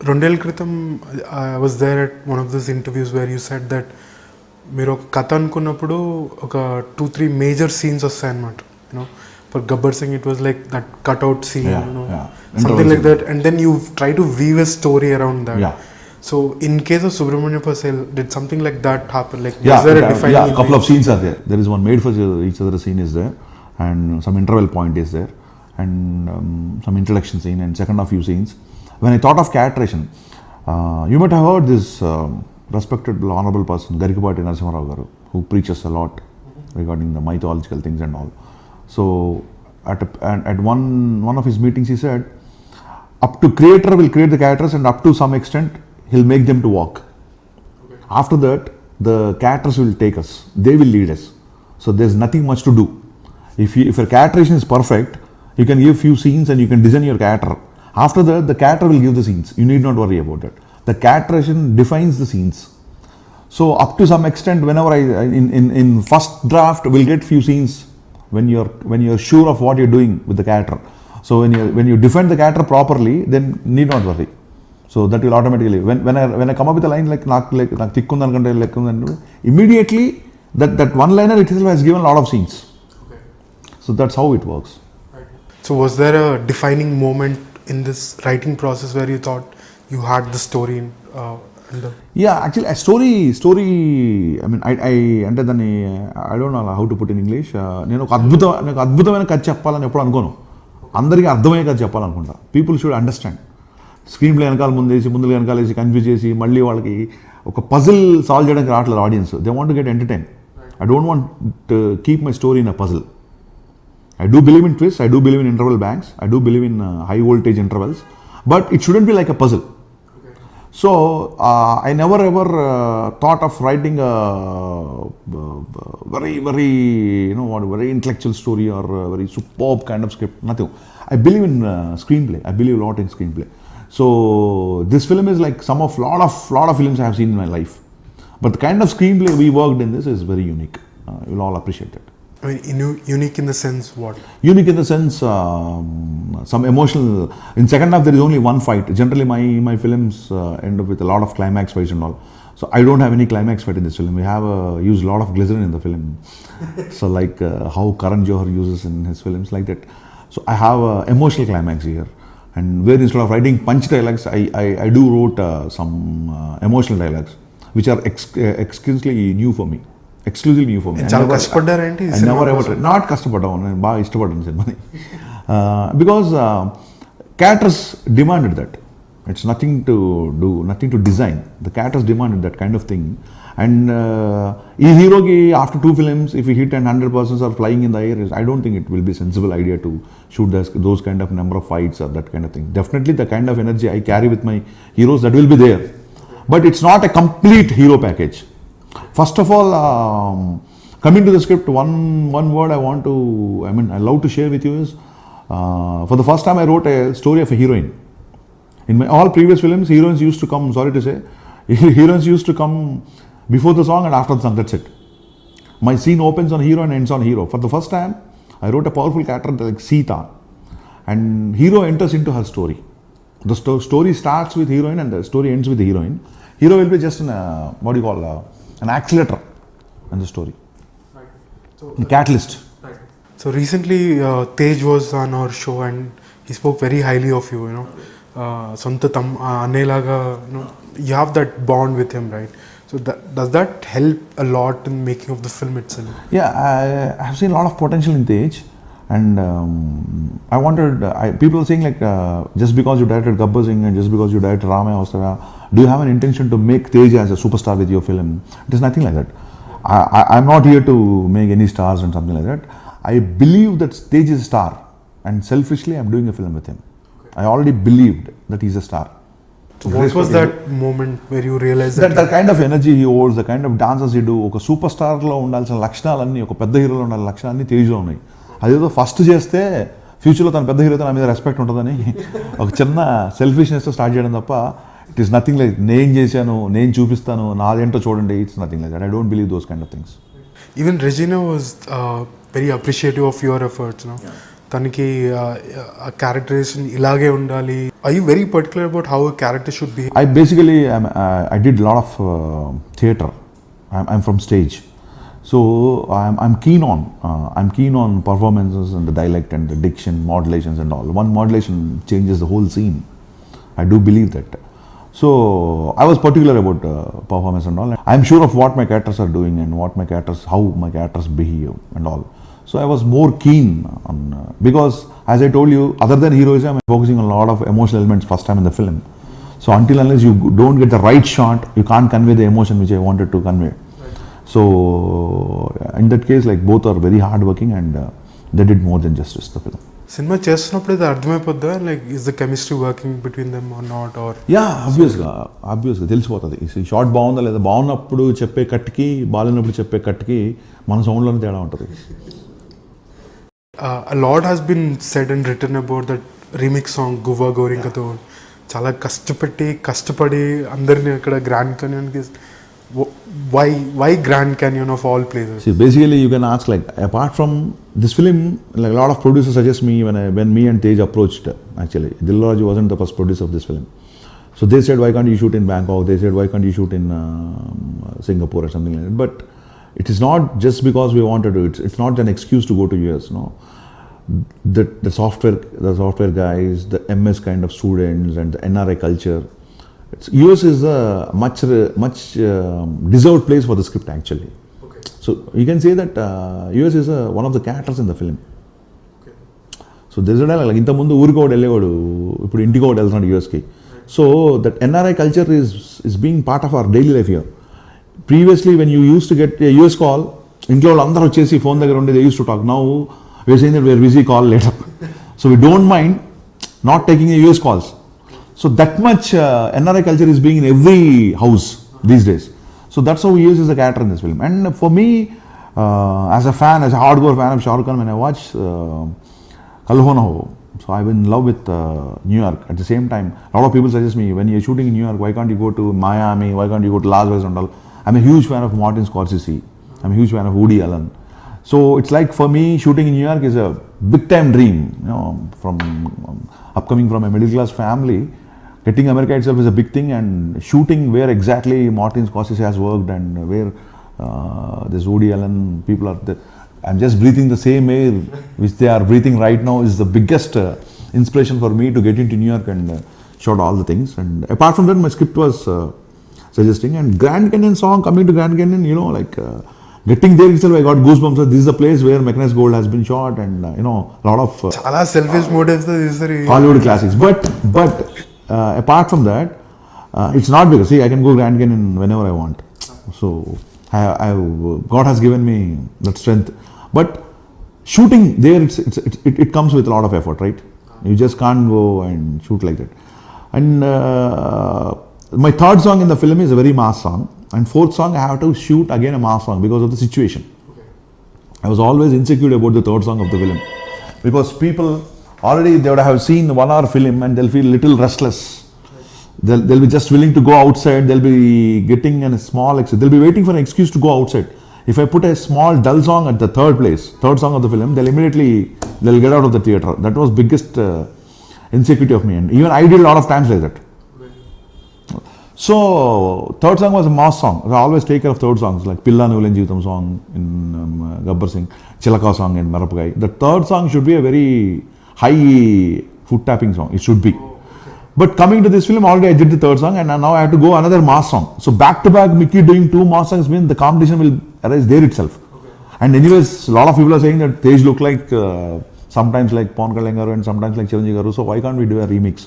రెండేళ్ల క్రితం I was there at one of those interviews where you said that మీరు ఒక కథ అనుకున్నప్పుడు ఒక 2-3 మేజర్ సీన్స్ వస్తాయన్నమాట. For Gabbar Singh it was like that cutout scene, something like that, and then you try to weave a story around that. So in case of Subramanya Pasel, did something like that happen? Like was there a defining a couple of scenes are there. There is one made for each other scene is there, and some interval point is there, and some introduction scene, and second of few scenes. When I thought of characterization, you might have heard this respected honorable person Garikapati Narasimha Rao garu, who preaches a lot regarding the mythological things and all. So at one of his meetings he said, up to creator will create the characters, and up to some extent he'll make them to walk. After that the characters will take us, they will lead us. So there's nothing much to do. If your characterization is perfect, you can give few scenes and you can design your character. After that the character will give the scenes. You need not worry about that. The characterization defines the scenes. So up to some extent, whenever in first draft we'll get few scenes when you're sure of what you're doing with the character. So when you define the character properly, then need not worry. So that will automatically, when I come up with a line like immediately that one liner itself has given a lot of scenes. Okay. So that's how it works. Right. So was there a defining moment in this writing process where you thought you had the story actually a story, I mean I అంటే దాన్ని I don't know how to put in English. నేను ఒక అద్భుతమైన కథ చెప్పాలని ఎప్పుడు అనుకోను. అందరికీ అర్థమయ్యే కథ చెప్పాలనుకుంటా. People should understand. Screenplay ముందులు వెనకాలేసి కన్ఫ్యూజ్ చేసి మళ్ళీ వాళ్ళకి ఒక పజిల్ సాల్వ్ చేయడానికి రావట్లేదు audience. They want to get entertain. I don't want to keep my story in a puzzle. I do believe in twists, I do believe in interval banks, I do believe in high voltage intervals, but it shouldn't be like a puzzle. So I never ever thought of writing a very very intellectual story or a very superb kind of script. Nothing. I believe in screenplay. I believe a lot in screenplay. So this film is like some of lot of films I have seen in my life. But the kind of screenplay we worked in this is very unique. You'll all appreciate it. I mean, unique in the sense what? Unique in the sense, some emotional. In second half, there is only one fight. Generally, my films end up with a lot of climax fights and all. So I don't have any climax fight in this film. We have used a lot of glycerin in the film. So like how Karan Johar uses in his films, like that. So I have emotional climax here. And where instead of writing punch dialogues, I do wrote some emotional dialogues, which are exclusively new for me. Exclusively new for me. చాలా కష్టపడ్డారేంటి? I never ever not కష్టపడ్డాను, నేను బాగా ఇష్టపడ్డాను సినిమాని. Because characters demanded that. It's nothing to do, nothing to design. The characters demanded that kind of thing. And ఈ హీరోకి after 2 films, if he hit and 100 persons are flying in the air, I don't think it will be a sensible idea to shoot those kind of number of fights or that kind of thing. Definitely the kind of energy I carry with my heroes, that will be there. But it's not a complete hero package. First of all, coming to the script, one word I love to share with you is, for the first time I wrote a story of a heroine. In my all previous films, heroines used to come, sorry to say, heroines used to come before the song and after the song, that's it. My scene opens on hero and ends on hero. For the first time, I wrote a powerful character like Sita, and hero enters into her story. The story starts with heroine and the story ends with the heroine. Hero will be just an accelerator in the story. Right. So, a catalyst. Right. So recently Tej was on our show and he spoke very highly of you, sonta annelaga, you have that bond with him, right? So does that help a lot in making of the film itself? Yeah, I have seen a lot of potential in Tej, and I wanted, people are saying like, just because you directed Gabbar Singh and just because you directed Ramaya Vastavya, do you have an intention to make Tej as a superstar with your film? It is nothing like that. I'm not here to make any stars and something like that. I believe that Tej is a star, and selfishly I'm doing a film with him. Okay. I already believed that he's a star. So what was that moment where you realized that? The kind of energy he holds, the kind of dances he do, ఒక super స్టార్లో ఉండాల్సిన లక్షణాలన్నీ, ఒక పెద్ద హీరోలో ఉండాల్సిన లక్షణాలన్నీ తేజ్లో ఉన్నాయి. అదేదో first చేస్తే ఫ్యూచర్లో తన పెద్ద హీరోతో నా మీద రెస్పెక్ట్ ఉంటుందని ఒక చిన్న సెల్ఫిష్నెస్తో స్టార్ట్ చేయడం తప్ప, ఇట్ ఈస్ నథింగ్ లైక్ నేను చేశాను, నేను చూపిస్తాను, నాదేంటో చూడండి, it's nothing like that. I don't believe those kind of things. Even Regina was very appreciative of your efforts, తనకి ఆ క్యారెక్టరైజేషన్ ఇలాగే ఉండాలి. I you very particular about how a character should be? I basically I did a lot of theatre. I'm from stage, so I'm keen on performances and the dialect and the diction, modulations and all. One modulation changes the whole scene. I do believe that. So I was particular about performance and all. I'm sure of what my characters are doing and how my characters behave and all. So I was more keen on because, as I told you, other than heroism, I'm focusing on a lot of emotional elements first time in the film. So until unless you don't get the right shot, you can't convey the emotion which I wanted to convey. So in that case, like, both are very hardworking and they did more than justice the film. సినిమా చేస్తున్నప్పుడు ఇది అర్థమైపోద్దా, like is the chemistry working between them or not? Or ఆబ్వియస్గా తెలిసిపోతుంది. ఈ short బాగుందా లేదా, బాగున్నప్పుడు చెప్పే కట్కి బాగున్నప్పుడు చెప్పే కట్కి మన సౌండ్లోనే తేడా ఉంటుంది. A lot has been said and written about that remix song Guvva గోరింకతో. చాలా కష్టపడి అందరినీ అక్కడ grand క్యానియన్కి. why Grand Canyon of all places? See, basically you can ask, like, apart from this film, like, a lot of producers suggest me when me and Tej approached, actually Dilraj wasn't the first producer of this film, so they said, why can't you shoot in Bangkok? They said, why can't you shoot in Singapore or something like that? But it is not just because we wanted to. It's not an excuse to go to US. No, the software guys, the MS kind of students, and the NRI culture. US is a much deserved place for the script, actually. Okay. So you can say that US is one of the characters in the film. Okay. So there's a dialogue like, ఇంత ముందు ఊరికి ఒకటి వెళ్ళేవాడు, ఇప్పుడు ఇంటికి ఒకటి వెళ్తున్నాడు యూఎస్కి. So that NRI culture is being part of our daily life here. Previously, when you used to get a US call, ఇంట్లో వాళ్ళు అందరూ వచ్చేసి ఫోన్ దగ్గర ఉండి, they used to talk. Now we're saying that we're busy, call later. So we don't mind not taking the US calls. So that much NRI culture is being in every house these days. So that's how he uses the character in this film. And for me, as a hardcore fan of Shah Rukh Khan, when I watch Kal Ho Na Ho, so I'm in love with New York. At the same time, a lot of people suggest me, when you're shooting in New York, why can't you go to Miami? Why can't you go to Las Vegas and all? I'm a huge fan of Martin Scorsese. I'm a huge fan of Woody Allen. So it's like, for me, shooting in New York is a big time dream. You know, upcoming from a middle class family, getting America itself is a big thing, and shooting where exactly Martin Scorsese has worked and where this Woody Allen people are there. I'm just breathing the same air which they are breathing right now is the biggest inspiration for me to get into New York and shot all the things. And apart from that, my script was suggesting. And Grand Canyon song, coming to Grand Canyon, you know, like, getting there itself, I got goosebumps. This is the place where Mechanized Gold has been shot, and you know, a lot of చాలా selfish motifs తో తీస్తారు Hollywood classics. But apart from that, it's not because, see, I can go Grand Canyon whenever I want. So God has given me that strength. But shooting there, it comes with a lot of effort, right? You just can't go and shoot like that. And my third song in the film is a very mass song. And fourth song, I have to shoot again a mass song because of the situation. Okay. I was always insecure about the third song of the film, because people already, they would have seen 1 hour film and they'll feel little restless. They'll be just willing to go outside. They'll be getting a small exit. They'll be waiting for an excuse to go outside. If I put a small dull song at the third song of the film, they'll get out of the theater. That was biggest insecurity of me, and even I did a lot of times like that. So third song was a mass song. I always take care of third songs, like Pilla Nulan Jeevitam song in Gabbar Singh, Chilaka song in Marapagai. The third song should be a very high foot tapping song. It should be. But coming to this film, already I did the third song, and now I have to go another mass song. So back to back, Mickey doing 2 mass songs means the competition will arise there itself. Okay. And anyways, a lot of people are saying that Tej look like sometimes like Pawan Kalyan garu and sometimes like Chiranjeevi garu. So why can't we do a remix?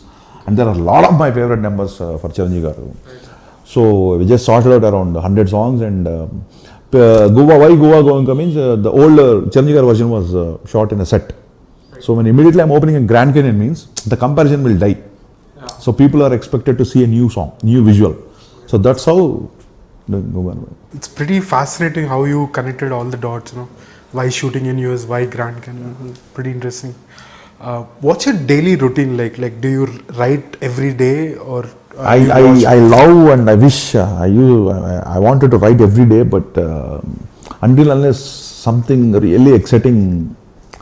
And there are a lot of my favorite numbers for Chiranjeevi garu. Right. So we just sorted out around 100 songs, and Goa Goenka means the old Chiranjeevi garu version was shot in a set. Right. So when immediately I'm opening a Grand Canyon means the comparison will die. Yeah. So people are expected to see a new song, new visual. So that's how. It's pretty fascinating how you connected all the dots, you know. Why shooting in US, why Grand Canyon? Pretty interesting. What's your daily routine like? Like, do you write every day, or I love and I wish I wanted to write every day, but until unless something really exciting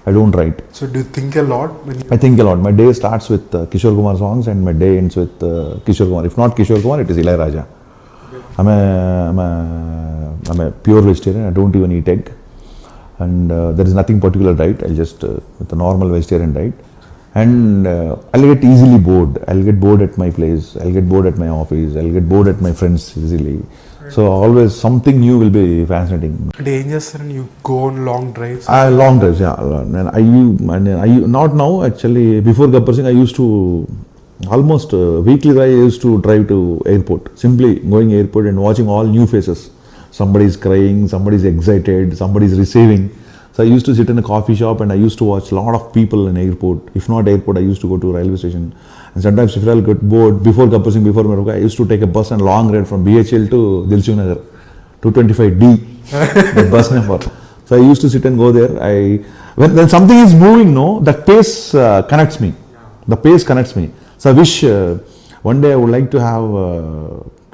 I don't write. So do you think a lot when you... I think a lot. My day starts with Kishore Kumar songs and my day ends with Kishore Kumar. If not Kishore Kumar, it is Ilaiyaraaja. I'm a pure vegetarian. I don't even eat egg. And there is nothing particular diet. I'll just, with a normal vegetarian diet. And I'll get easily bored. I'll get bored at my place. I'll get bored at my office. I'll get bored at my friends easily. So always something new will be fascinating. అంటే ఏం చేస్తారని you go on long drives? Long drives, yeah. And I not now actually. Before Gabbar Singh, I used to almost weekly I used to drive to airport. Simply going airport and watching all new faces. Somebody is crying, somebody is excited, somebody is receiving. So I used to sit in a coffee shop and I used to watch a lot of people in airport. If not airport, I used to go to railway station. And sometimes if I'll get bored, before Gabbar Singh, before Meroka, I used to take a bus and long ride from BHL to Dilsukh Nagar, 225D, the bus number. So I used to sit and go there. When something is moving, no, that pace connects me. The pace connects me. So I wish one day I would like to have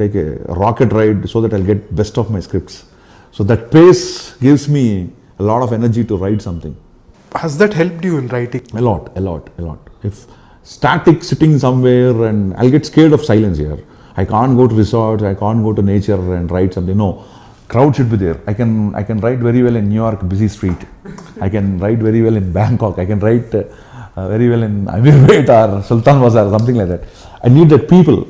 take a rocket ride so that I'll get best of my scripts. So that pace gives me a lot of energy to write something. Has that helped you in writing? A lot. If static sitting somewhere and I'll get scared of silence here. I can't go to resorts, I can't go to nature and write something. No, crowd should be there. I can write very well in New York, busy street. I can write very well in Bangkok. I can write very well in Amirpet or Sultan Bazaar, something like that. I need that people.